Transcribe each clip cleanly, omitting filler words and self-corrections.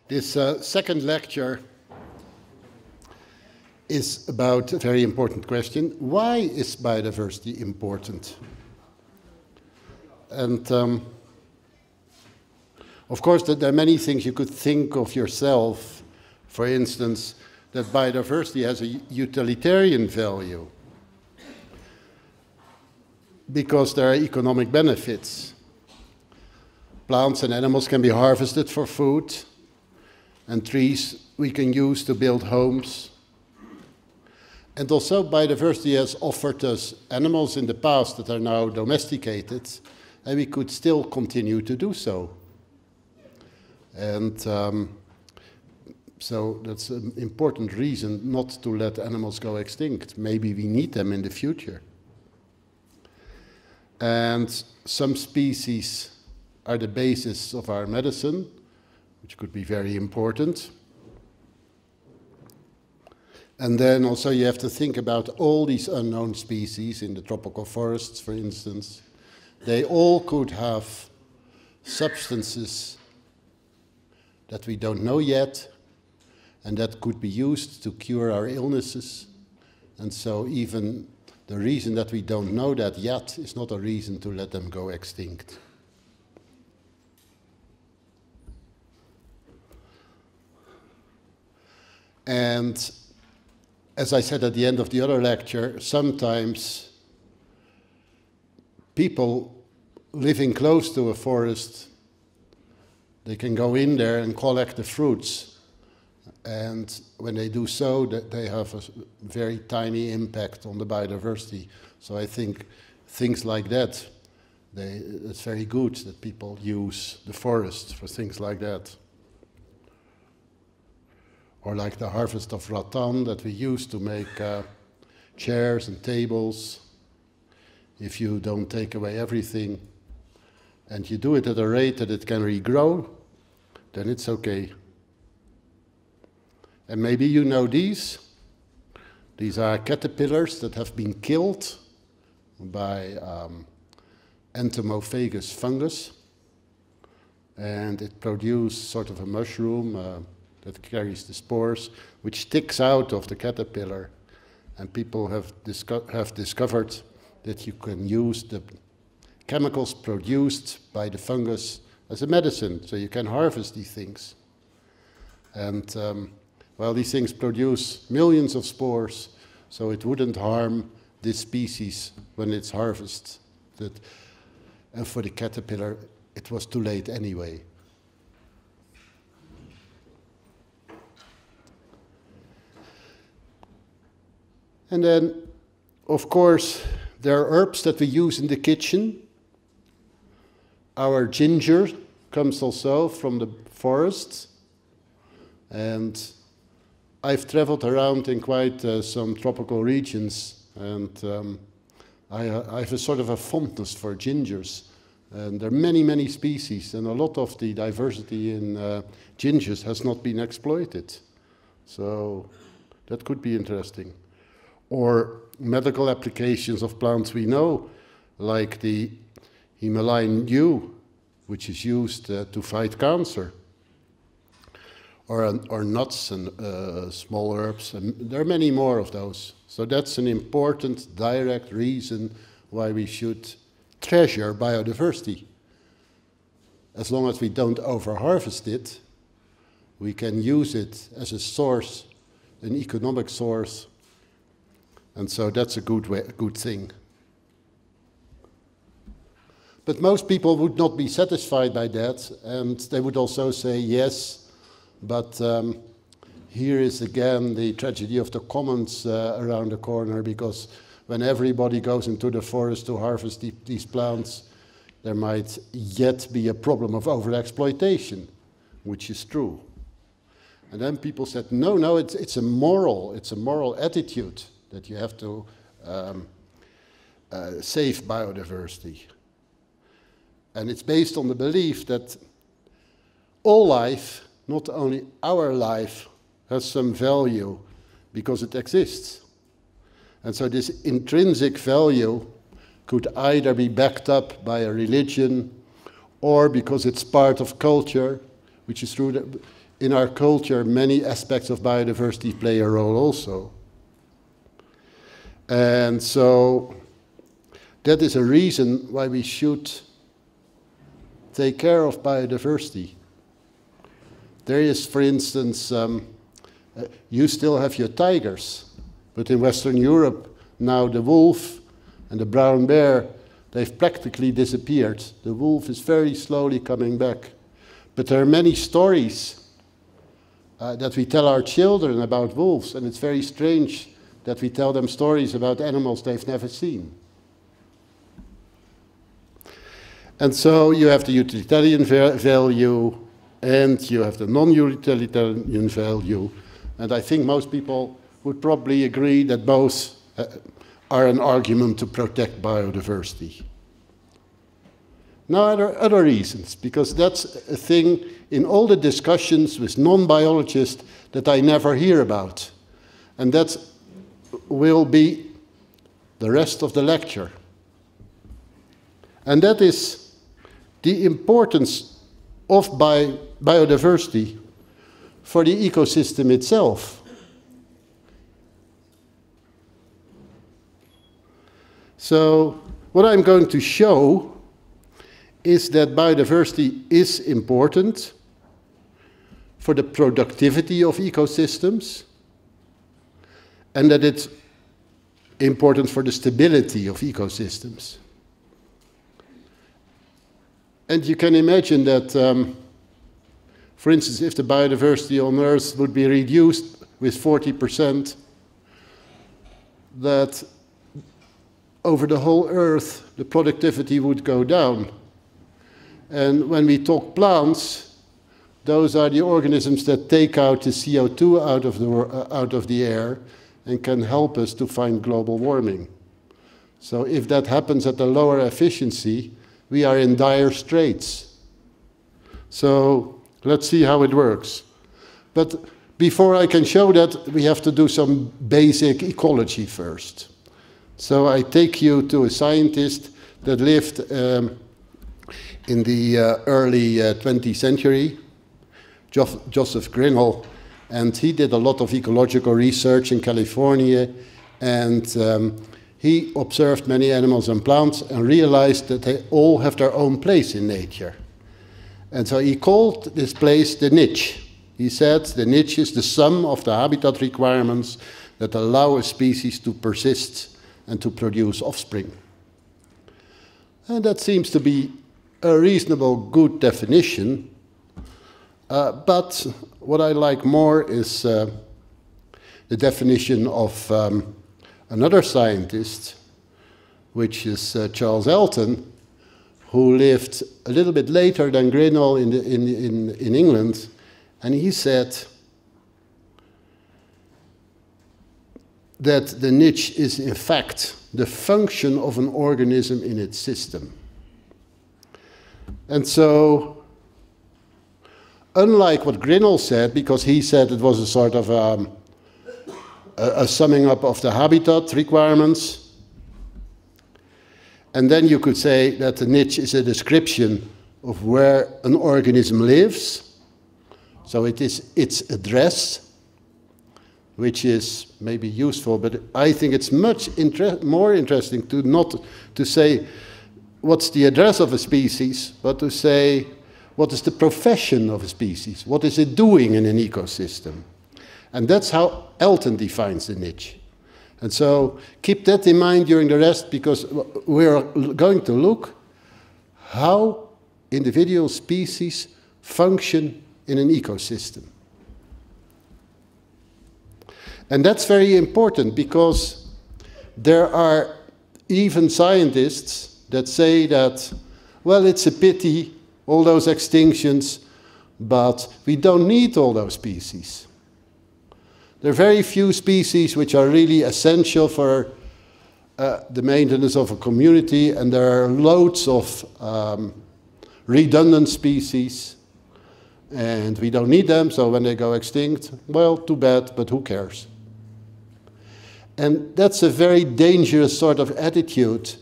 This second lecture is about a very important question. Why is biodiversity important? And of course, there are many things you could think of yourself. For instance, that biodiversity has a utilitarian value because there are economic benefits. Plants and animals can be harvested for food, and trees we can use to build homes. And also biodiversity has offered us animals in the past that are now domesticated, and we could still continue to do so. And so that's an important reason not to let animals go extinct. Maybe we need them in the future. And some species are the basis of our medicine, which could be very important. And then also you have to think about all these unknown species in the tropical forests, for instance. They all could have substances that we don't know yet, and that could be used to cure our illnesses. And so even the reason that we don't know that yet is not a reason to let them go extinct. And as I said at the end of the other lecture, sometimes people living close to a forest, they can go in there and collect the fruits. And when they do so, they have a very tiny impact on the biodiversity. So I think things like that, it's very good that people use the forest for things like that. Or like the harvest of rattan that we use to make chairs and tables. If you don't take away everything and you do it at a rate that it can regrow, then it's okay. And maybe you know these. These are caterpillars that have been killed by entomophagus fungus. And it produces sort of a mushroom that carries the spores, which sticks out of the caterpillar. And people have discovered that you can use the chemicals produced by the fungus as a medicine, so you can harvest these things. And well, these things produce millions of spores, so it wouldn't harm this species when it's harvested. And for the caterpillar, it was too late anyway. And then, of course, there are herbs that we use in the kitchen. Our ginger comes also from the forest. And I've traveled around in quite some tropical regions, and I have a sort of a fondness for gingers. And there are many, many species, and a lot of the diversity in gingers has not been exploited. So that could be interesting. Or medical applications of plants we know, like the Himalayan yew, which is used to fight cancer. Or nuts and small herbs, and there are many more of those. So that's an important, direct reason why we should treasure biodiversity. As long as we don't overharvest it, we can use it as a source, an economic source. And so that's a good thing. But most people would not be satisfied by that, and they would also say, yes, but here is again the tragedy of the commons around the corner, because when everybody goes into the forest to harvest these plants, there might yet be a problem of overexploitation, which is true. And then people said, no, it's a moral attitude that you have to save biodiversity. And it's based on the belief that all life, not only our life, has some value because it exists. And so this intrinsic value could either be backed up by a religion or because it's part of culture, which is true that in our culture, many aspects of biodiversity play a role also. And so that is a reason why we should take care of biodiversity. There is, for instance, you still have your tigers, but in Western Europe, now the wolf and the brown bear, they've practically disappeared. The wolf is very slowly coming back. But there are many stories that we tell our children about wolves, and it's very strange that we tell them stories about animals they've never seen. And so you have the utilitarian value, and you have the non-utilitarian value. And I think most people would probably agree that both are an argument to protect biodiversity. Now, there are other reasons, because that's a thing in all the discussions with non-biologists that I never hear about. And that will be the rest of the lecture. And that is the importance of biodiversity for the ecosystem itself. So, what I'm going to show is that biodiversity is important for the productivity of ecosystems, and that it's important for the stability of ecosystems. And you can imagine that, for instance, if the biodiversity on Earth would be reduced with 40%, that over the whole Earth, the productivity would go down. And when we talk plants, those are the organisms that take out the CO2 out of the air and can help us to find global warming. So if that happens at a lower efficiency, we are in dire straits. So let's see how it works. But before I can show that, we have to do some basic ecology first. So I take you to a scientist that lived in the early 20th century, Joseph Grinnell, and he did a lot of ecological research in California, and he observed many animals and plants and realized that they all have their own place in nature. And so he called this place the niche. He said the niche is the sum of the habitat requirements that allow a species to persist and to produce offspring. And that seems to be a reasonable, good definition. But what I like more is the definition of another scientist, which is Charles Elton, who lived a little bit later than Grinnell in England. And he said that the niche is in fact the function of an organism in its system. And so, unlike what Grinnell said, because he said it was a sort of a summing up of the habitat requirements, and then you could say that the niche is a description of where an organism lives. So it is its address, which is maybe useful, but I think it's much more interesting to not to say what's the address of a species, but to say what is the profession of a species, what is it doing in an ecosystem. And that's how Elton defines the niche. And so keep that in mind during the rest, because we're going to look how individual species function in an ecosystem. And that's very important, because there are even scientists that say that, well, it's a pity, all those extinctions, but we don't need all those species. There are very few species which are really essential for the maintenance of a community, and there are loads of redundant species, and we don't need them, so when they go extinct, well, too bad, but who cares? And that's a very dangerous sort of attitude,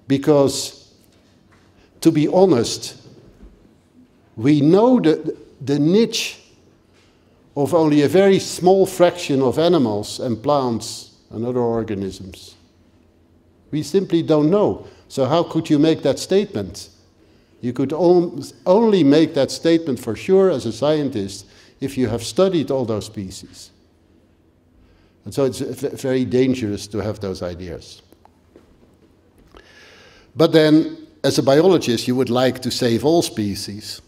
because, to be honest, we know that the niche of only a very small fraction of animals and plants and other organisms? We simply don't know. So how could you make that statement? You could only make that statement for sure as a scientist if you have studied all those species. And so it's very dangerous to have those ideas. But then, as a biologist, you would like to save all species.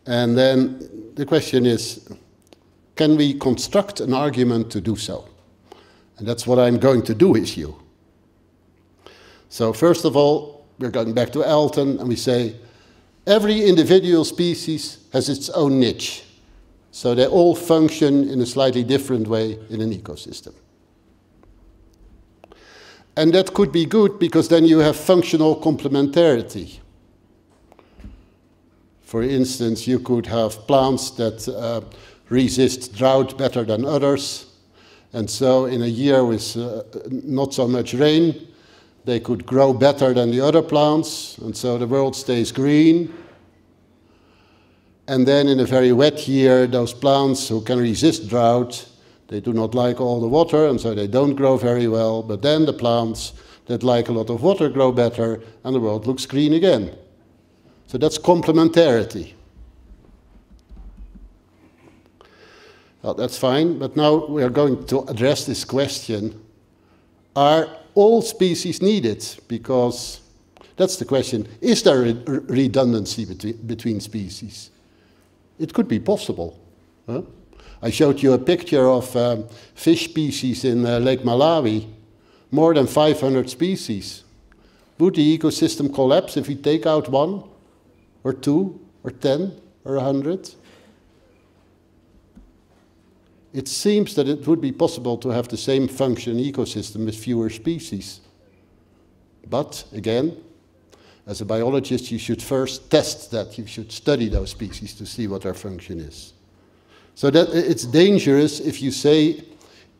And then the question is, can we construct an argument to do so? And that's what I'm going to do with you. So first of all, we're going back to Elton, and we say, every individual species has its own niche. So they all function in a slightly different way in an ecosystem. And that could be good because then you have functional complementarity. For instance, you could have plants that resist drought better than others. And so in a year with not so much rain, they could grow better than the other plants. And so the world stays green. And then in a very wet year, those plants who can resist drought, they do not like all the water, and so they don't grow very well. But then the plants that like a lot of water grow better, and the world looks green again. So that's complementarity. Well, that's fine, but now we are going to address this question. Are all species needed? Because that's the question. Is there a redundancy between species? It could be possible. Huh? I showed you a picture of fish species in Lake Malawi, more than 500 species. Would the ecosystem collapse if we take out 1, or 2, or 10, or 100? It seems that it would be possible to have the same function ecosystem with fewer species. But, again, as a biologist, you should first test that. You should study those species to see what their function is. So that it's dangerous if you say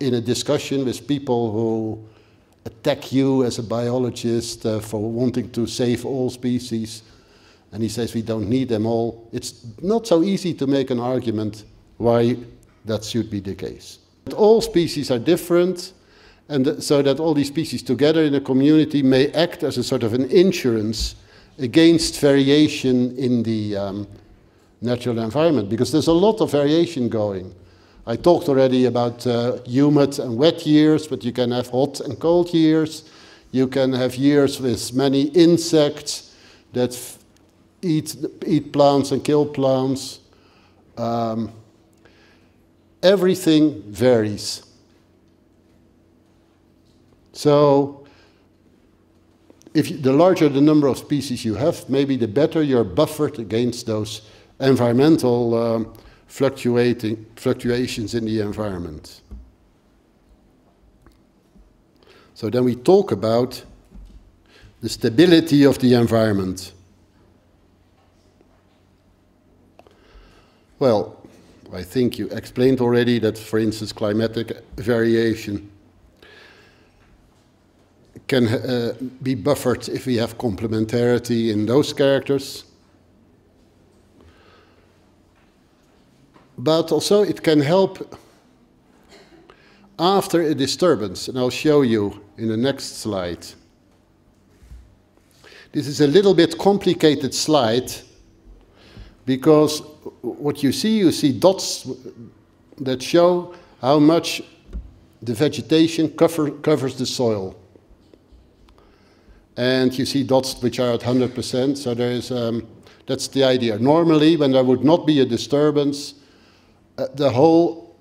in a discussion with people who attack you as a biologist for wanting to save all species, and he says we don't need them all. It's not so easy to make an argument why that should be the case. But all species are different, and so that all these species together in a community may act as a sort of an insurance against variation in the natural environment, because there's a lot of variation going. I talked already about humid and wet years, but you can have hot and cold years. You can have years with many insects that eat plants and kill plants. Everything varies. So the larger the number of species you have, maybe the better you're buffered against those environmental fluctuations in the environment. So then we talk about the stability of the environment. Well, I think you explained already that, for instance, climatic variation can be buffered if we have complementarity in those characters. But also it can help after a disturbance, and I'll show you in the next slide. This is a little bit complicated slide because what you see dots that show how much the vegetation covers the soil. And you see dots which are at 100%, so there is, that's the idea. Normally, when there would not be a disturbance, the whole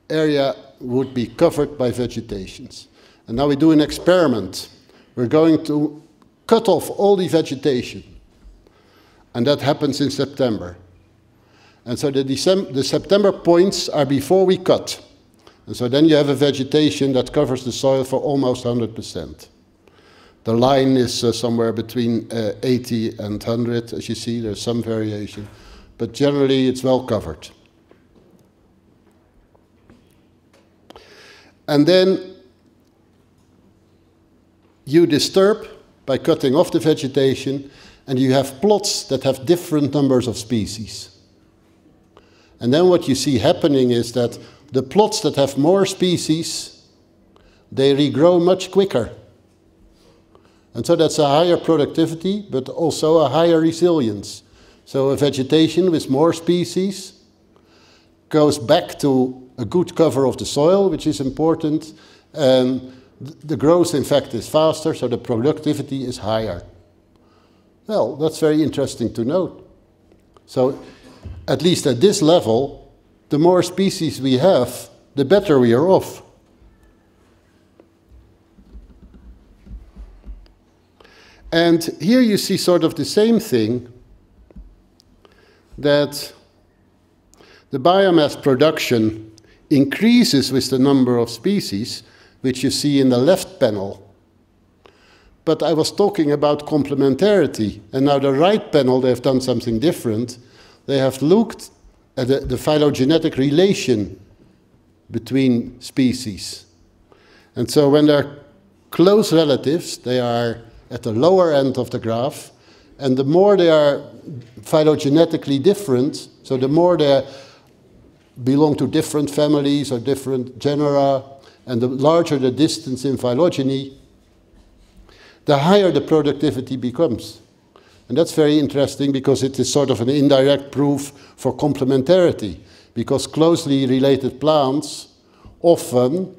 area would be covered by vegetations. And now we do an experiment. We're going to cut off all the vegetation. And that happens in September. And so the September points are before we cut. And so then you have a vegetation that covers the soil for almost 100%. The line is somewhere between 80 and 100. As you see, there's some variation. But generally, it's well covered. And then you disturb by cutting off the vegetation, and you have plots that have different numbers of species. And then what you see happening is that the plots that have more species, they regrow much quicker. And so that's a higher productivity, but also a higher resilience. So a vegetation with more species goes back to a good cover of the soil, which is important, and the growth, in fact, is faster, so the productivity is higher. Well, that's very interesting to note. So, at least at this level, the more species we have, the better we are off. And here you see sort of the same thing, that the biomass production increases with the number of species, which you see in the left panel. But I was talking about complementarity, and now the right panel, they've done something different. They have looked at the phylogenetic relation between species. And so when they're close relatives, they are at the lower end of the graph, and the more they are phylogenetically different, so the more they belong to different families or different genera, and the larger the distance in phylogeny, the higher the productivity becomes. And that's very interesting because it is sort of an indirect proof for complementarity, because closely related plants often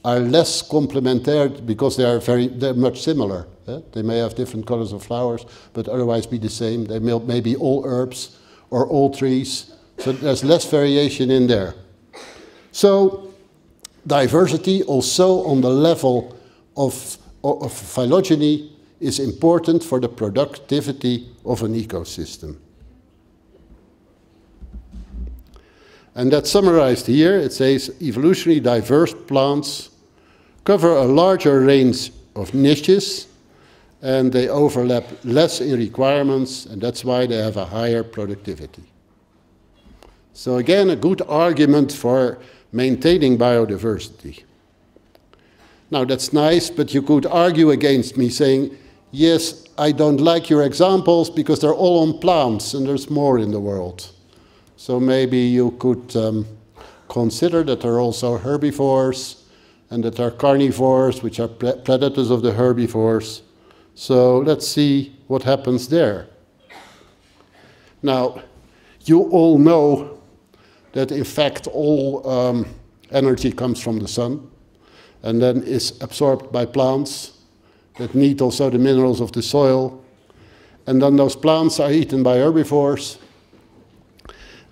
are less complementary because they're much similar. They may have different colors of flowers, but otherwise be the same. They may be all herbs or all trees, so there's less variation in there. So diversity also on the level of phylogeny is important for the productivity of an ecosystem. And that's summarized here. It says evolutionarily diverse plants cover a larger range of niches, and they overlap less in requirements, and that's why they have a higher productivity. So again, a good argument for maintaining biodiversity. Now that's nice, but you could argue against me saying, yes, I don't like your examples because they're all on plants and there's more in the world. So maybe you could consider that there are also herbivores and that there are carnivores, which are predators of the herbivores. So let's see what happens there. Now, you all know that in fact all energy comes from the sun and then is absorbed by plants that need also the minerals of the soil. And then those plants are eaten by herbivores,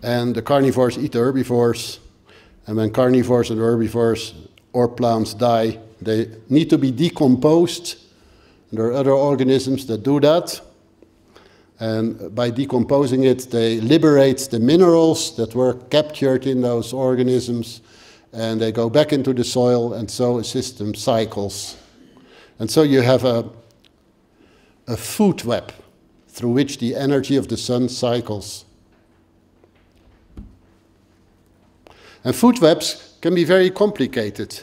and the carnivores eat the herbivores. And when carnivores and herbivores or plants die, they need to be decomposed. There are other organisms that do that. And by decomposing it, they liberate the minerals that were captured in those organisms, and they go back into the soil, and so a system cycles. And so you have a food web through which the energy of the sun cycles. And food webs can be very complicated.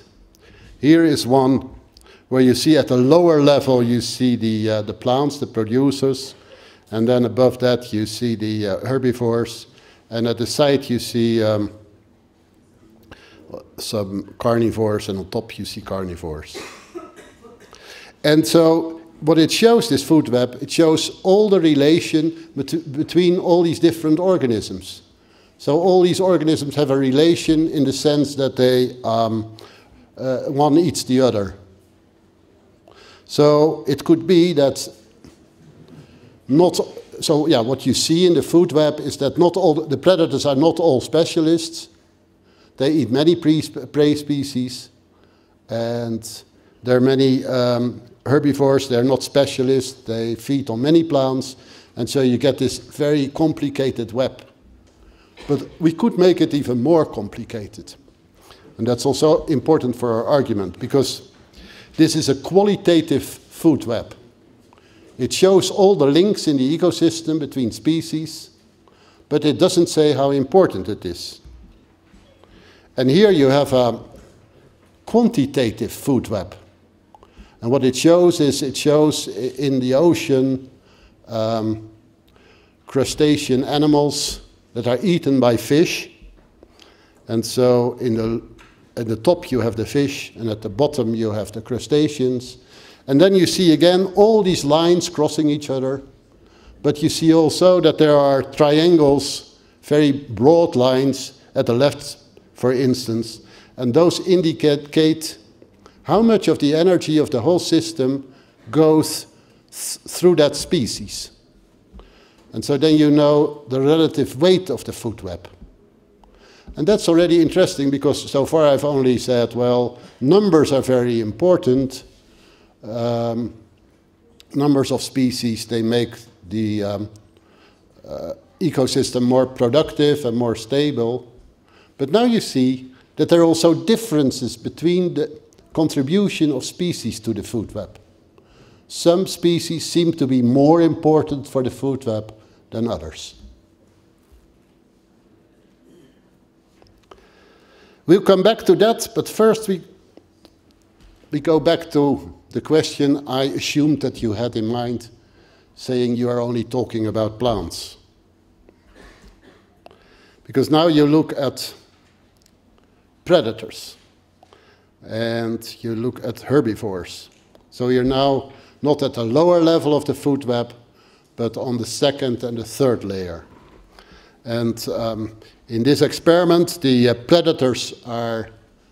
Here is one where you see at the lower level you see the plants, the producers, and then above that you see the herbivores, and at the side you see some carnivores, and on top you see carnivores. And so what it shows, this food web, it shows all the relation between all these different organisms. So all these organisms have a relation in the sense that they, one eats the other. So it could be that what you see in the food web is that not all the predators are not all specialists. They eat many prey species, and there are many herbivores. They're not specialists. They feed on many plants, and so you get this very complicated web. But we could make it even more complicated, and that's also important for our argument, because this is a qualitative food web. It shows all the links in the ecosystem between species, but it doesn't say how important it is. And here you have a quantitative food web. And what it shows is, it shows in the ocean crustacean animals that are eaten by fish. And so at the top you have the fish, and at the bottom you have the crustaceans. And then you see again all these lines crossing each other. But you see also that there are triangles, very broad lines at the left, for instance. And those indicate how much of the energy of the whole system goes through that species. And so then you know the relative weight of the food web. And that's already interesting, because so far I've only said, well, numbers are very important. Numbers of species, they make the ecosystem more productive and more stable. But now you see that there are also differences between the contribution of species to the food web. Some species seem to be more important for the food web than others. We'll come back to that, but first we go back to the question I assumed that you had in mind, saying you are only talking about plants. Because now you look at predators and you look at herbivores. So you're now not at the lower level of the food web, but on the second and the third layer. And in this experiment, the predators are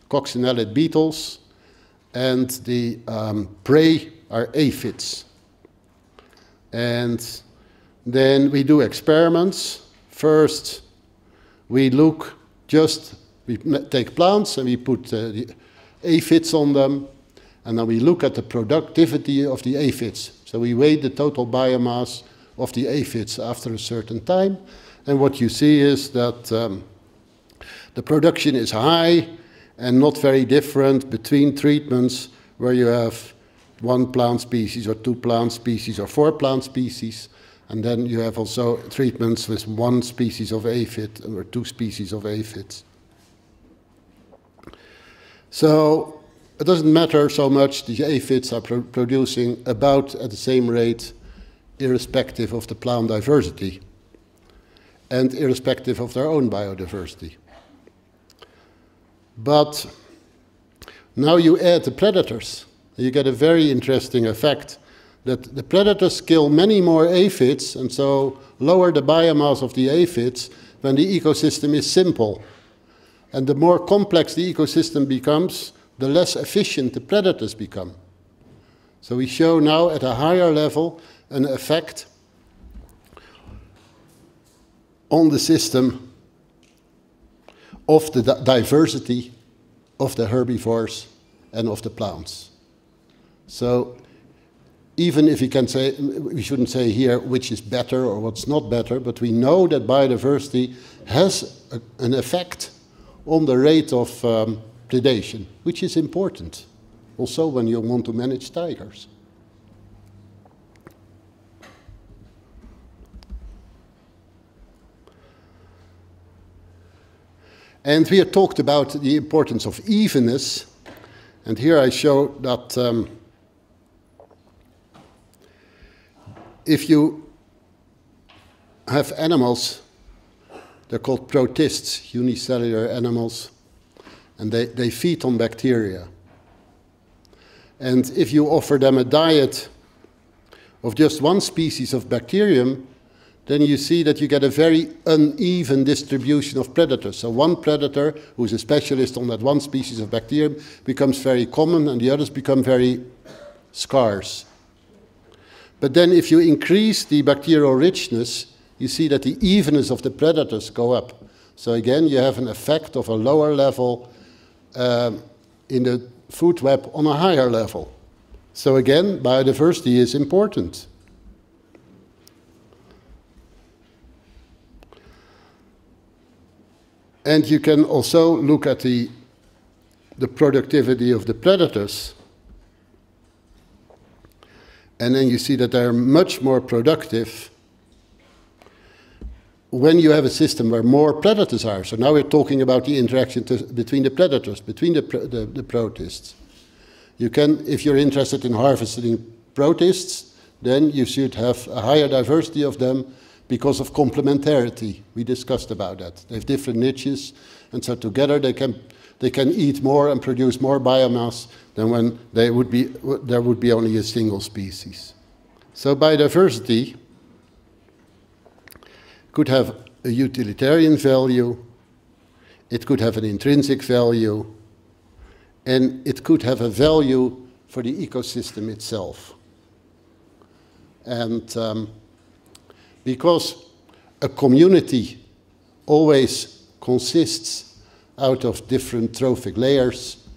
coccinellid beetles, and the prey are aphids. And then we do experiments. First, we take plants and we put the aphids on them, and then we look at the productivity of the aphids. So we weigh the total biomass of the aphids after a certain time. And what you see is that the production is high and not very different between treatments where you have 1 plant species or 2 plant species or 4 plant species. And then you have also treatments with 1 species of aphid or 2 species of aphids. So it doesn't matter so much, the aphids are producing about at the same rate irrespective of the plant diversity and irrespective of their own biodiversity. But now you add the predators, you get a very interesting effect that the predators kill many more aphids and so lower the biomass of the aphids when the ecosystem is simple. And the more complex the ecosystem becomes, the less efficient the predators become. So we show now at a higher level an effect on the system of the diversity of the herbivores and of the plants. So even if we can say, we shouldn't say here which is better or what's not better, but we know that biodiversity has an effect on the rate of predation, which is important, also when you want to manage tigers. And we have talked about the importance of evenness, and here I show that if you have animals, they're called protists, unicellular animals, and they feed on bacteria. And if you offer them a diet of just 1 species of bacterium, then you see that you get a very uneven distribution of predators. So 1 predator, who's a specialist on that 1 species of bacterium, becomes very common and the others become very scarce. But then if you increase the bacterial richness, you see that the evenness of the predators go up. So again, you have an effect of a lower level in the food web on a higher level. So again, biodiversity is important. And you can also look at the productivity of the predators. And then you see that they're much more productive when you have a system where more predators are. So now we're talking about the interaction between the predators, between the protists. You can, if you're interested in harvesting protists, then you should have a higher diversity of them, because of complementarity. We discussed about that. They have different niches, and so together they can eat more and produce more biomass than when there would be only a single species. So biodiversity could have a utilitarian value, it could have an intrinsic value, and it could have a value for the ecosystem itself. And because a community always consists out of different trophic layers,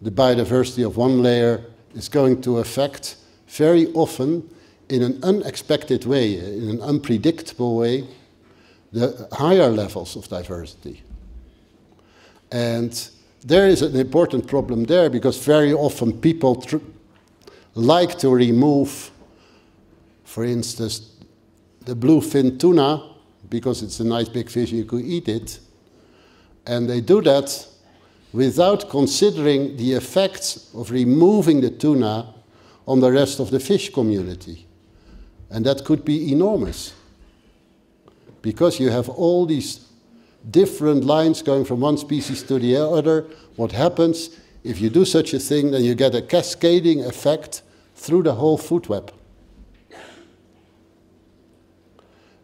the biodiversity of one layer is going to affect very often in an unexpected way, in an unpredictable way, the higher levels of diversity. And there is an important problem there, because very often people like to remove, for instance, the bluefin tuna, because it's a nice big fish, you could eat it. And they do that without considering the effects of removing the tuna on the rest of the fish community. And that could be enormous, because you have all these different lines going from one species to the other. What happens if you do such a thing? Then you get a cascading effect through the whole food web.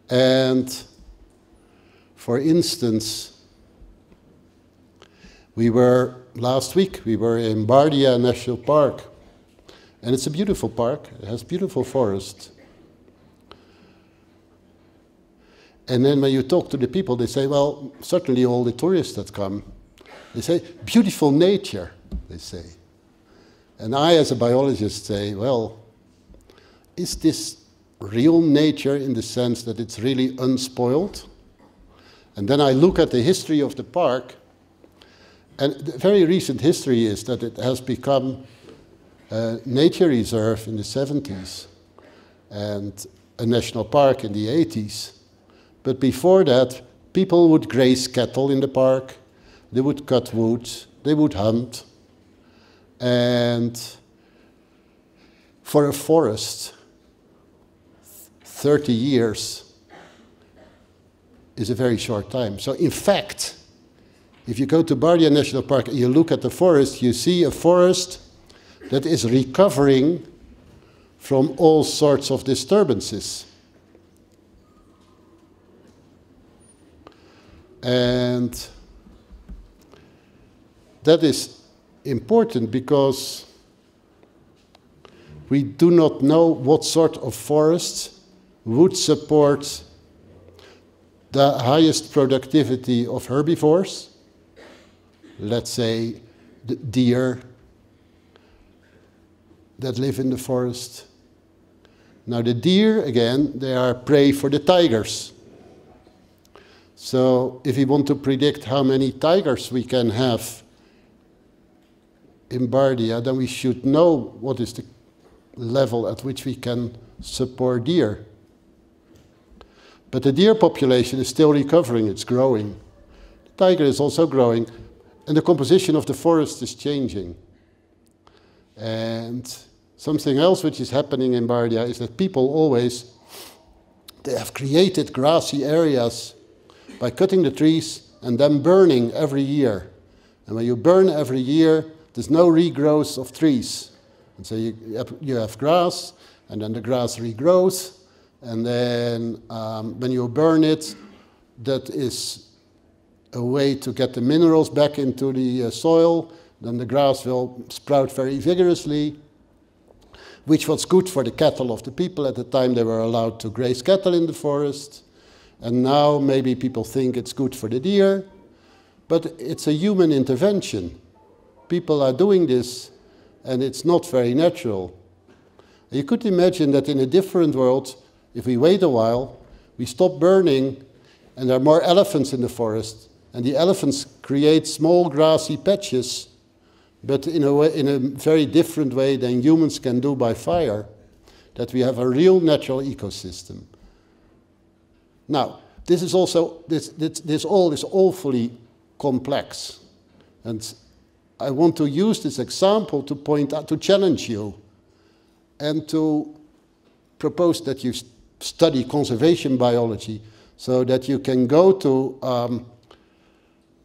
And for instance, last week we were in Bardia National Park, and it's a beautiful park. It has beautiful forests. And then when you talk to the people, they say, well, certainly all the tourists that come, they say, beautiful nature, they say. And I, as a biologist, say, well, is this real nature in the sense that it's really unspoiled? And then I look at the history of the park, and the very recent history is that it has become a nature reserve in the 70s and a national park in the 80s. But before that, people would graze cattle in the park, they would cut wood, they would hunt. And for a forest, 30 years is a very short time. So in fact, if you go to Bardia National Park and you look at the forest, you see a forest that is recovering from all sorts of disturbances. And that is important because we do not know what sort of forests would support the highest productivity of herbivores. Let's say the deer that live in the forest. Now the deer, again, they are prey for the tigers. So if we want to predict how many tigers we can have in Bardia, then we should know what is the level at which we can support deer. But the deer population is still recovering, it's growing. The tiger is also growing, and the composition of the forest is changing. And something else which is happening in Bardia is that people they have created grassy areas by cutting the trees and then burning every year. And when you burn every year, there's no regrowth of trees. And so you have grass, and then the grass regrows, and then when you burn it, that is a way to get the minerals back into the soil. Then the grass will sprout very vigorously, which was good for the cattle of the people. At the time they were allowed to graze cattle in the forest. And now maybe people think it's good for the deer, but it's a human intervention. People are doing this, and it's not very natural. You could imagine that in a different world, if we wait a while, we stop burning, and there are more elephants in the forest, and the elephants create small grassy patches, but in a very different way than humans can do by fire, that we have a real natural ecosystem. Now, this is also, this all is awfully complex. And I want to use this example to point out, to challenge you, and to propose that you study conservation biology, so that you can go to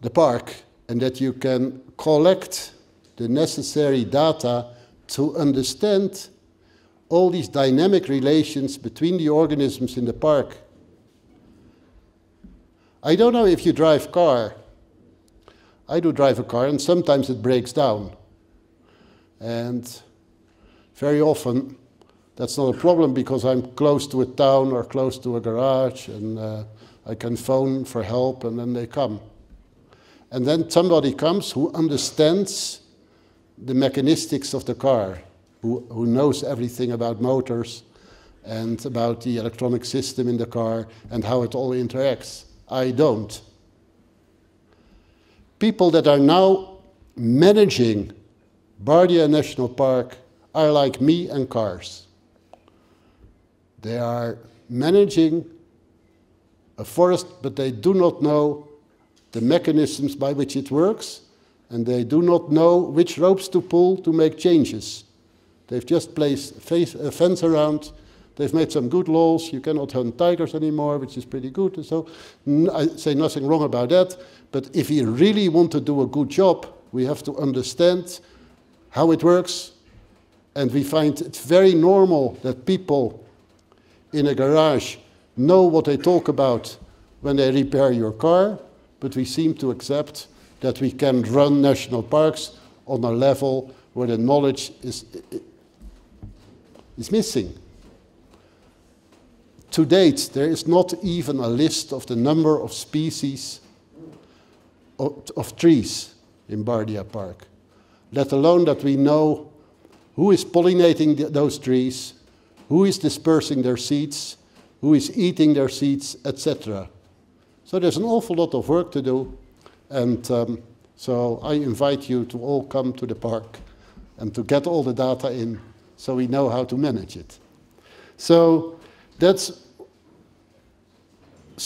the park and that you can collect the necessary data to understand all these dynamic relations between the organisms in the park. I don't know if you drive car. I do drive a car, and sometimes it breaks down. And very often that's not a problem because I'm close to a town or close to a garage, and I can phone for help, and then they come. And then somebody comes who understands the mechanistics of the car, who knows everything about motors and about the electronic system in the car and how it all interacts. I don't. People that are now managing Bardia National Park are like me and cars. They are managing a forest, but they do not know the mechanisms by which it works, and they do not know which ropes to pull to make changes. They've just placed a fence around. They've made some good laws. You cannot hunt tigers anymore, which is pretty good. And so I say nothing wrong about that. But if we really want to do a good job, we have to understand how it works. And we find it very normal that people in a garage know what they talk about when they repair your car. But we seem to accept that we can run national parks on a level where the knowledge is missing. To date, there is not even a list of the number of species of trees in Bardia Park, let alone that we know who is pollinating those trees, who is dispersing their seeds, who is eating their seeds, etc. So there's an awful lot of work to do, and so I invite you to all come to the park and to get all the data in so we know how to manage it. So that's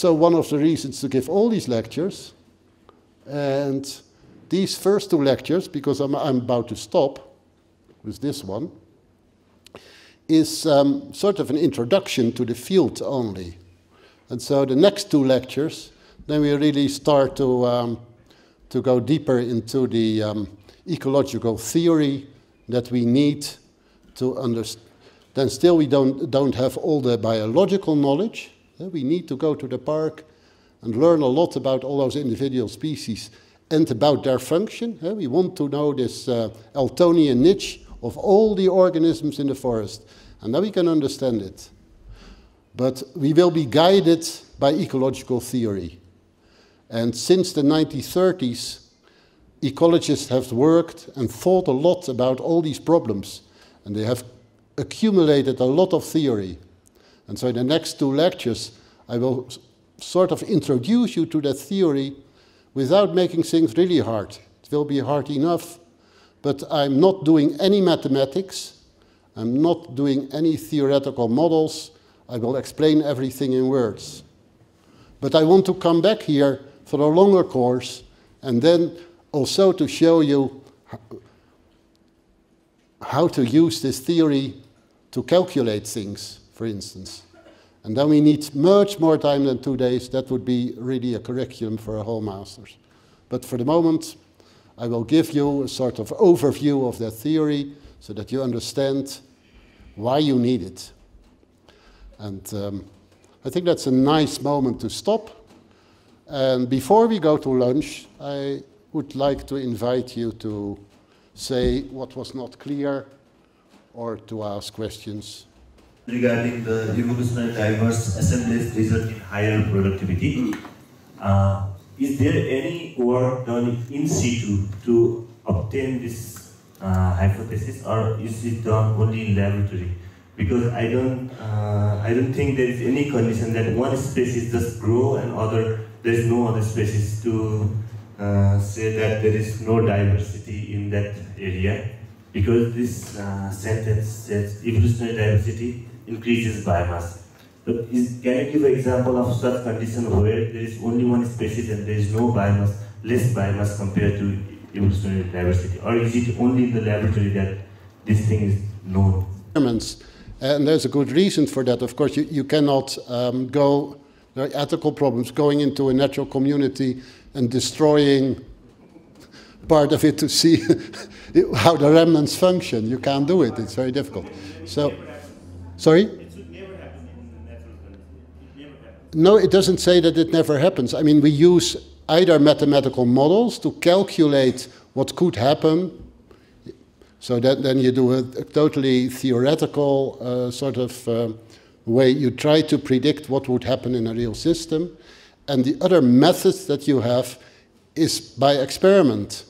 one of the reasons to give all these lectures. And these first two lectures, because I'm about to stop with this one, is sort of an introduction to the field only. And so the next two lectures, then we really start to go deeper into the ecological theory that we need to understand. Then still we don't have all the biological knowledge. We need to go to the park and learn a lot about all those individual species and about their function. We want to know this Eltonian niche of all the organisms in the forest, and then we can understand it. But we will be guided by ecological theory. And since the 1930s, ecologists have worked and thought a lot about all these problems, and they have accumulated a lot of theory. And so in the next two lectures, I will sort of introduce you to that theory without making things really hard. It will be hard enough, but I'm not doing any mathematics. I'm not doing any theoretical models. I will explain everything in words. But I want to come back here for a longer course and then also to show you how to use this theory to calculate things, for instance. And then we need much more time than 2 days. That would be really a curriculum for a whole master's. But for the moment, I will give you a sort of overview of that theory so that you understand why you need it. And I think that's a nice moment to stop. And before we go to lunch, I would like to invite you to say what was not clear or to ask questions. Regarding the evolutionary diverse assemblies result in higher productivity, is there any work done in situ to obtain this hypothesis, or is it done only in laboratory? Because I don't think there is any condition that one species just grow and there is no other species to say that there is no diversity in that area, because this sentence says evolutionary diversity increases biomass. So can you give an example of such condition where there is only one species and there is no biomass, less biomass compared to evolutionary diversity? Or is it only in the laboratory that this thing is known? And there's a good reason for that. Of course, you cannot go, there are ethical problems, going into a natural community and destroying part of it to see how the remnants function. You can't do it. It's very difficult. So, sorry? It should never happen in the natural community. It never happens. No, it doesn't say that it never happens. I mean, we use either mathematical models to calculate what could happen. So then you do a totally theoretical sort of way. You try to predict what would happen in a real system. And the other methods that you have is by experiment.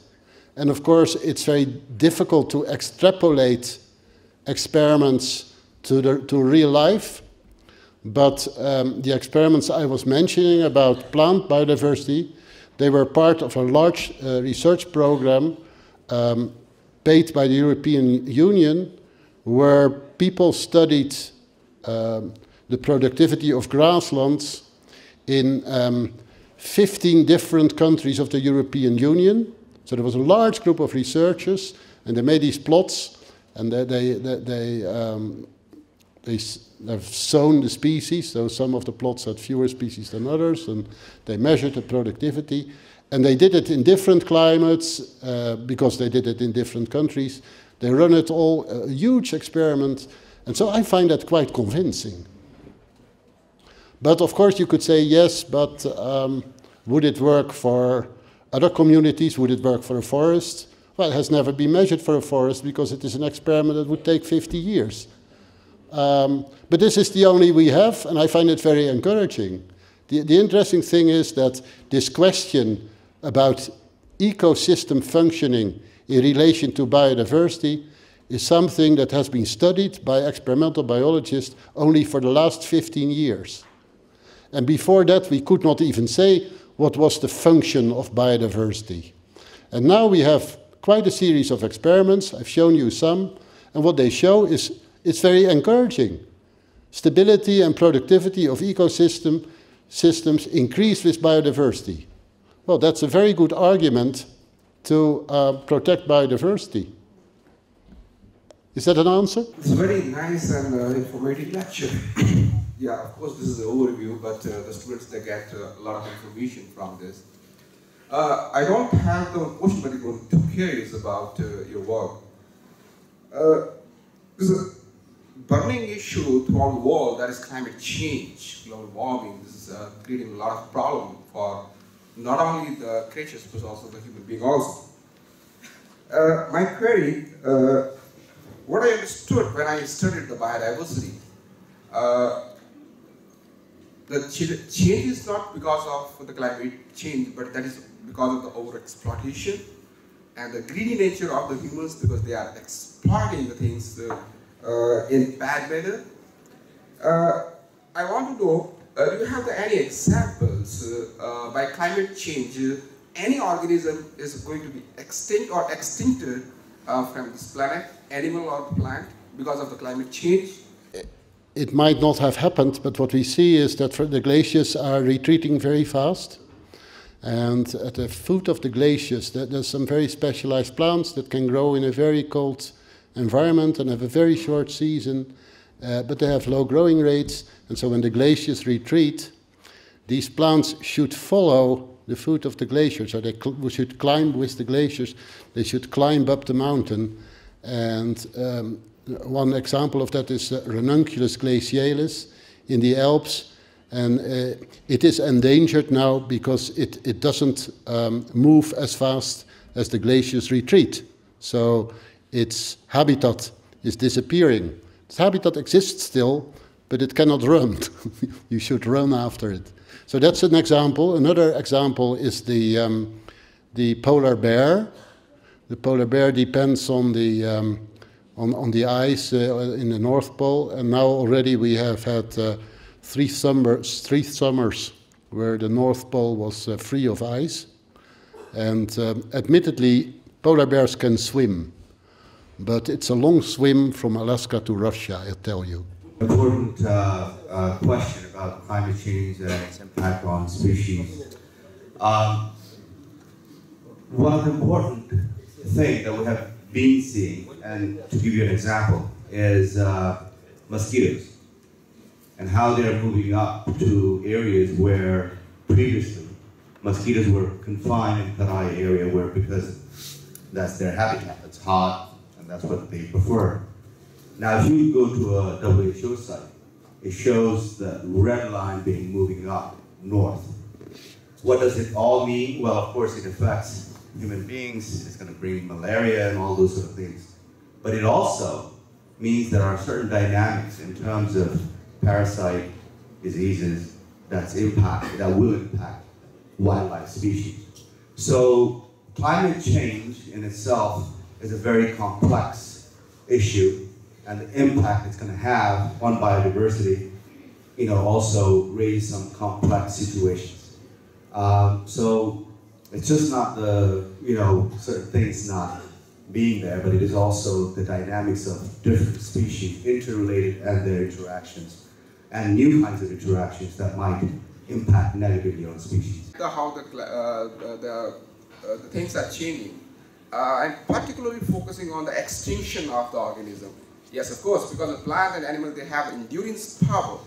And of course, it's very difficult to extrapolate experiments to real life. But the experiments I was mentioning about plant biodiversity, they were part of a large research program paid by the European Union, where people studied the productivity of grasslands in 15 different countries of the European Union. So there was a large group of researchers, and they made these plots, and they've sown the species, so some of the plots had fewer species than others, and they measured the productivity. And they did it in different climates, because they did it in different countries. They run it all, a huge experiment, and so I find that quite convincing. But of course you could say, yes, but would it work for other communities? Would it work for a forest? Well, it has never been measured for a forest because it is an experiment that would take 50 years. But this is the only we have, and I find it very encouraging. The interesting thing is that this question about ecosystem functioning in relation to biodiversity is something that has been studied by experimental biologists only for the last 15 years. And before that, we could not even say what was the function of biodiversity. And now we have quite a series of experiments. I've shown you some. And what they show is it's very encouraging. Stability and productivity of systems increase with biodiversity. Well, that's a very good argument to protect biodiversity. Is that an answer? It's a very nice and informative lecture. Yeah, of course this is an overview, but the students, they get a lot of information from this. I don't have the question, but I'm too curious about your work. There's a burning issue throughout the world, that is climate change, global warming. This is creating a lot of problem for not only the creatures, but also the human being also. My query, what I understood when I studied the biodiversity, the change is not because of the climate change, but that is because of the over-exploitation and the greedy nature of the humans, because they are exploiting the things in bad manner. I want to know, do you have any examples by climate change, any organism is going to be extinct or extincted from this planet, animal or plant, because of the climate change? It might not have happened, but what we see is that the glaciers are retreating very fast. And at the foot of the glaciers, there's some very specialized plants that can grow in a very cold environment and have a very short season, but they have low growing rates. And so when the glaciers retreat, these plants should follow the foot of the glacier. So they should climb with the glaciers. They should climb up the mountain. And one example of that is Ranunculus glacialis in the Alps. And it is endangered now because it doesn't move as fast as the glaciers retreat. So its habitat is disappearing. Its habitat exists still, but it cannot run. You should run after it. So that's an example. Another example is the polar bear. The polar bear depends on the ice in the North Pole, and now already we have had 3 summers where the North Pole was free of ice. And admittedly, polar bears can swim, but it's a long swim from Alaska to Russia, I tell you. Important question about climate change and its impact on species. One important thing that we have been seeing, and to give you an example, is mosquitoes and how they're moving up to areas where previously mosquitoes were confined in the Terai area where because that's their habitat, it's hot and that's what they prefer. Now if you go to a WHO site, it shows the red line being moving up north. What does it all mean? Well, of course it affects human beings, it's going to bring malaria and all those sort of things. But it also means there are certain dynamics in terms of parasite diseases that will impact wildlife species. So climate change in itself is a very complex issue, and the impact it's going to have on biodiversity, also raise some complex situations. So it's just not the, certain things not being there, but it is also the dynamics of different species interrelated and their interactions, and new kinds of interactions that might impact negatively on species. How the things are changing, and particularly focusing on the extinction of the organism. Yes, of course, because the plant and animal, they have endurance power.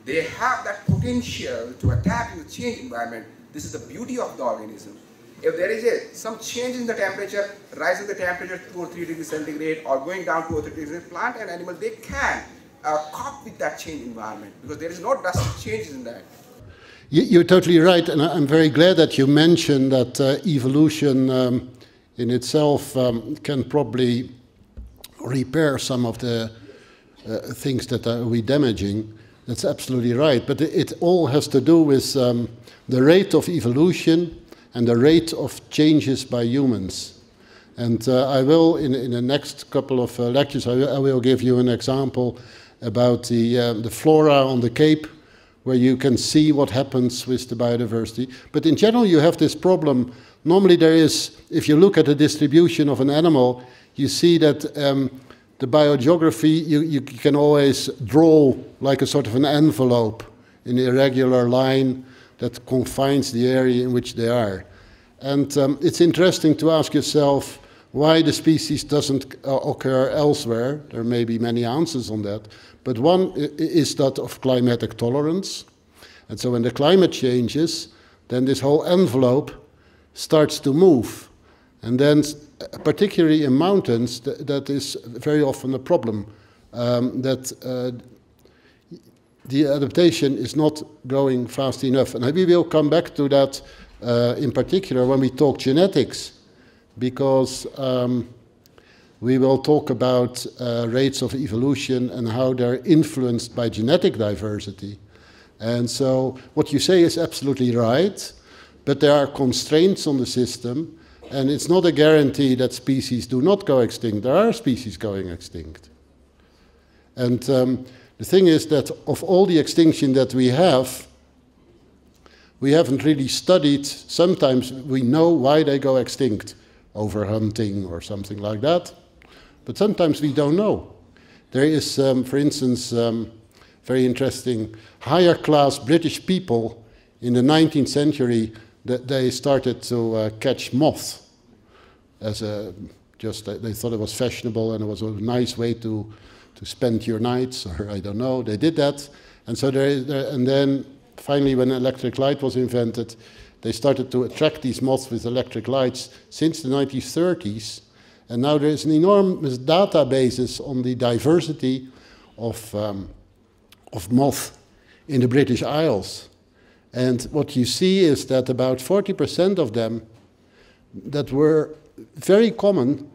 They have that potential to adapt in the changed environment. This is the beauty of the organism. If there is some change in the temperature, rise in the temperature 2 or 3 degrees centigrade or going down 2 or 3 degrees, plant and animal, they can cope with that changed environment because there is no drastic changes in that. You're totally right, and I'm very glad that you mentioned that evolution in itself can probably repair some of the things that are damaging. That's absolutely right, but it all has to do with the rate of evolution and the rate of changes by humans. And I will, in the next couple of lectures, I will give you an example about the flora on the Cape, where you can see what happens with the biodiversity. But in general, you have this problem. Normally there is, if you look at the distribution of an animal, you see that the biogeography, you can always draw like a sort of an envelope in an irregular line that confines the area in which they are. And it's interesting to ask yourself why the species doesn't occur elsewhere. There may be many answers on that. But one is that of climatic tolerance. And so when the climate changes, then this whole envelope starts to move. And then, particularly in mountains, that is very often a problem, that the adaptation is not going fast enough. And we will come back to that in particular when we talk genetics, because we will talk about rates of evolution and how they're influenced by genetic diversity. And so what you say is absolutely right, but there are constraints on the system, and it's not a guarantee that species do not go extinct. There are species going extinct. And the thing is that of all the extinction that we haven't really studied. Sometimes we know why they go extinct, overhunting or something like that. But sometimes we don't know. There is, for instance, very interesting, higher class British people in the 19th century that they started to catch moths as they thought it was fashionable and it was a nice way to spend your nights, or I don't know. They did that, and so and then finally, when electric light was invented, they started to attract these moths with electric lights since the 1930s. And now there is an enormous databases on the diversity of moth in the British Isles. And what you see is that about 40% of them that were very common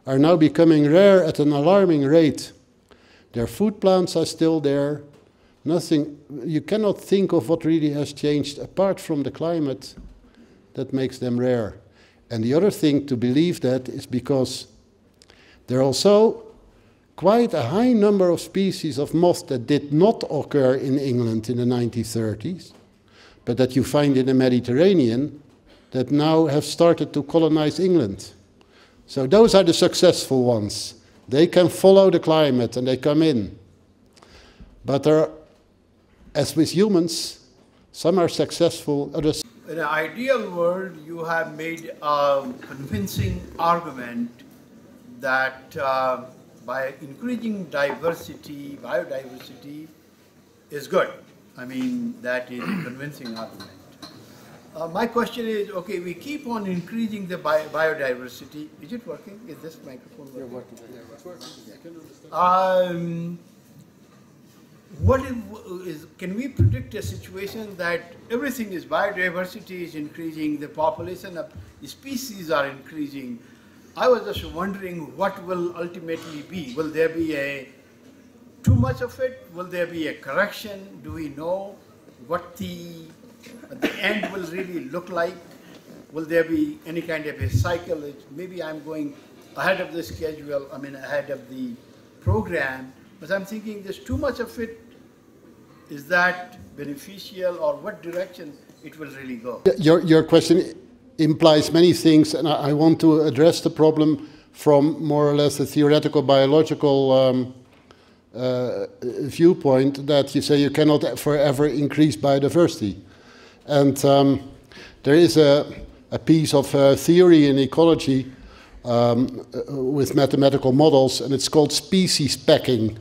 are now becoming rare at an alarming rate. Their food plants are still there. Nothing, you cannot think of what really has changed apart from the climate that makes them rare. And the other thing to believe that is because there are also quite a high number of species of moths that did not occur in England in the 1930s, but that you find in the Mediterranean that now have started to colonize England. So those are the successful ones. They can follow the climate and they come in. But there are, as with humans, some are successful, others. In an ideal world, you have made a convincing argument that by increasing diversity, biodiversity is good. I mean, that is a convincing argument. My question is, okay, we keep on increasing the biodiversity. Is it working? Is this microphone working? Yeah, it's working. Can we predict a situation that everything is biodiversity is increasing, the population of species are increasing? I was just wondering what will ultimately be. Will there be too much of it? Will there be a correction? Do we know what the end will really look like? Will there be any kind of a cycle? Maybe I'm going ahead of the schedule, I mean ahead of the program, but I'm thinking there's too much of it. Is that beneficial, or what direction it will really go? Your question implies many things, and I want to address the problem from more or less a theoretical biological viewpoint, that you say you cannot forever increase biodiversity. And there is a piece of theory in ecology with mathematical models, and it's called species packing.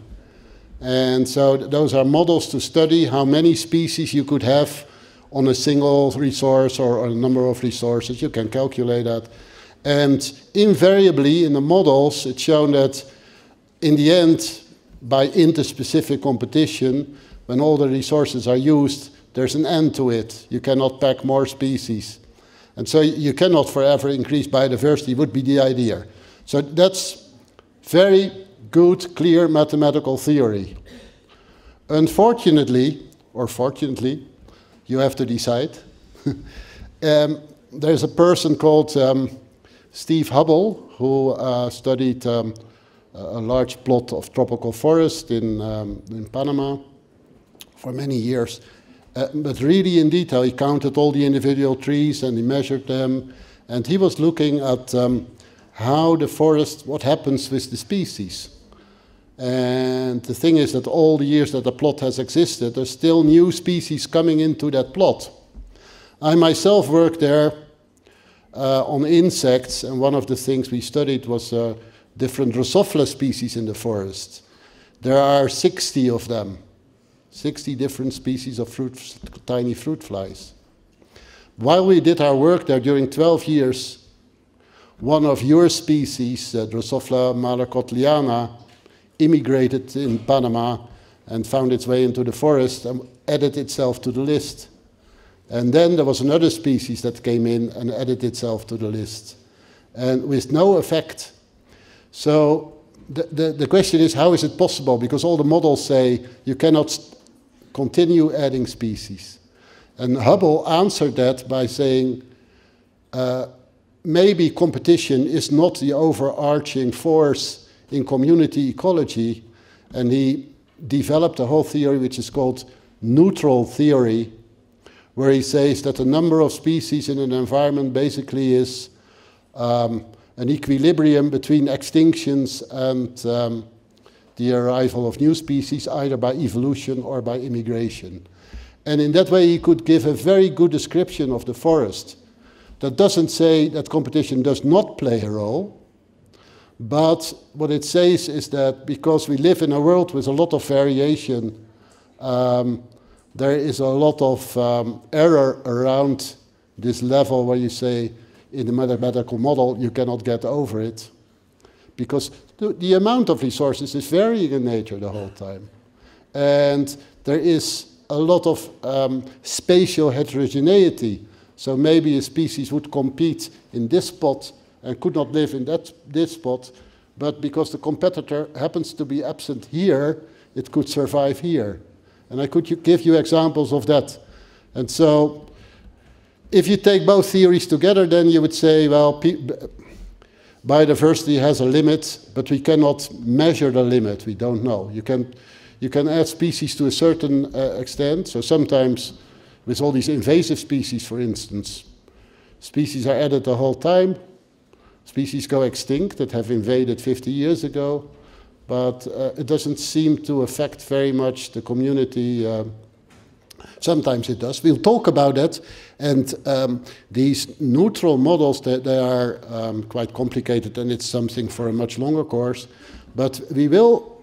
And so those are models to study how many species you could have on a single resource or a number of resources. You can calculate that. And invariably in the models, it's shown that in the end, by interspecific competition, when all the resources are used, there's an end to it. You cannot pack more species. And so you cannot forever increase biodiversity, would be the idea. So that's very good, clear mathematical theory. Unfortunately, or fortunately, you have to decide. There's a person called Steve Hubble who studied a large plot of tropical forest in Panama for many years. But really in detail, he counted all the individual trees and he measured them. And he was looking at how the forest, what happens with the species. And the thing is that all the years that the plot has existed, there's still new species coming into that plot. I myself worked there on insects, and one of the things we studied was different Drosophila species in the forest. There are 60 of them, 60 different species of tiny fruit flies. While we did our work there during 12 years, one of your species, Drosophila malacotliana, immigrated in Panama and found its way into the forest and added itself to the list. And then there was another species that came in and added itself to the list, and with no effect. So the question is, how is it possible? Because all the models say you cannot continue adding species. And Hubble answered that by saying, maybe competition is not the overarching force in community ecology, and he developed a whole theory which is called neutral theory, where he says that the number of species in an environment basically is an equilibrium between extinctions and the arrival of new species, either by evolution or by immigration. And in that way he could give a very good description of the forest. That doesn't say that competition does not play a role, but what it says is that because we live in a world with a lot of variation, there is a lot of error around this level where you say, in the mathematical model, you cannot get over it. Because the amount of resources is varying in nature the whole time. And there is a lot of spatial heterogeneity. So maybe a species would compete in this spot and could not live in this spot, but because the competitor happens to be absent here, it could survive here. And I could give you examples of that. And so, if you take both theories together, then you would say, well, biodiversity has a limit, but we cannot measure the limit. We don't know. You can add species to a certain extent. So sometimes, with all these invasive species, for instance, species are added the whole time. Species go extinct that have invaded 50 years ago, but it doesn't seem to affect very much the community. Sometimes it does. We'll talk about that. And these neutral models, they are quite complicated, and it's something for a much longer course. But we will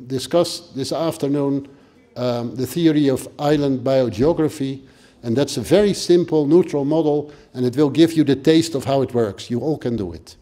discuss this afternoon the theory of island biogeography, and that's a very simple neutral model, and it will give you the taste of how it works. You all can do it.